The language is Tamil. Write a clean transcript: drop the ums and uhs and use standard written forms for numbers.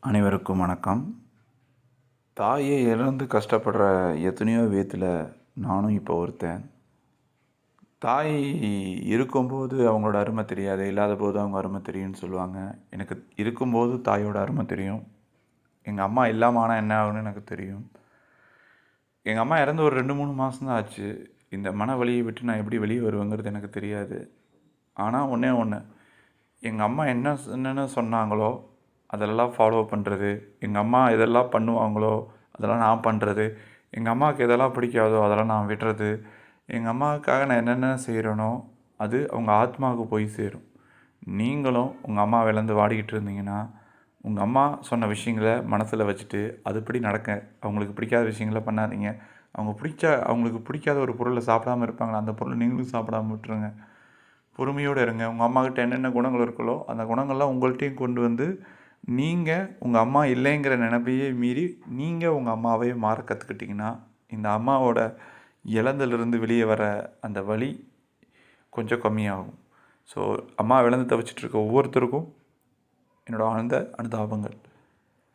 அனைவருக்கும் வணக்கம். தாயை இழந்து கஷ்டப்படுற எத்தனையோ பேத்துல நானும் இப்போ ஒருத்தன். தாய் இருக்கும்போது அவங்களோட அருமை தெரியாது, இல்லாதபோது அவங்க அருமை தெரியும்னு சொல்லுவாங்க. எனக்கு இருக்கும்போது தாயோட அருமை தெரியும். எங்கள் அம்மா இல்லாமல் ஆனால் என்ன ஆகும்னு எனக்கு தெரியும். எங்கள் அம்மா இறந்து ஒரு 2-3 மாதம் தான் ஆச்சு. இந்த மன வலியை விட்டு நான் எப்படி வெளியே வருவேங்கிறது எனக்கு தெரியாது. ஆனால் ஒன்றே ஒன்று, எங்கள் அம்மா என்னென்னு சொன்னாங்களோ அதெல்லாம் ஃபாலோ பண்ணுறது, எங்கள் அம்மா எதெல்லாம் பண்ணுவாங்களோ அதெல்லாம் நான் பண்ணுறது, எங்கள் அம்மாவுக்கு எதெல்லாம் பிடிக்காதோ அதெல்லாம் நான் விடுறது, எங்கள் அம்மாவுக்காக நான் என்னென்ன செய்கிறேனோ அது அவங்க ஆத்மாவுக்கு போய் சேரும். நீங்களும் உங்கள் அம்மா இழந்து வாடிக்கிட்டு இருந்தீங்கன்னா, உங்கள் அம்மா சொன்ன விஷயங்களை மனசில் வச்சுட்டு அதுபடி நடக்க. அவங்களுக்கு பிடிக்காத விஷயங்களை பண்ணாதீங்க. அவங்களுக்கு பிடிக்காத ஒரு பொருளை சாப்பிடாமல் இருப்பாங்களா, அந்த பொருளை நீங்களும் சாப்பிடாம விட்டுருங்க. பொறுமையோடு இருங்க. உங்கள் அம்மாக்கிட்ட என்னென்ன குணங்கள் இருக்கோ அந்த குணங்கள்லாம் உங்கள்கிட்டையும் கொண்டு வந்து, நீங்கள் உங்கள் அம்மா இல்லைங்கிற நினைப்பையே மீறி நீங்கள் உங்கள் அம்மாவே மாற கற்றுக்கிட்டிங்கன்னா, இந்த அம்மாவோட இழந்திலிருந்து வெளியே வர அந்த வலி கொஞ்சம் கம்மியாகும். ஸோ அம்மா இழந்து தவிச்சிட்ருக்க ஒவ்வொருத்தருக்கும் என்னோடய ஆழ்ந்த அனுதாபங்கள்.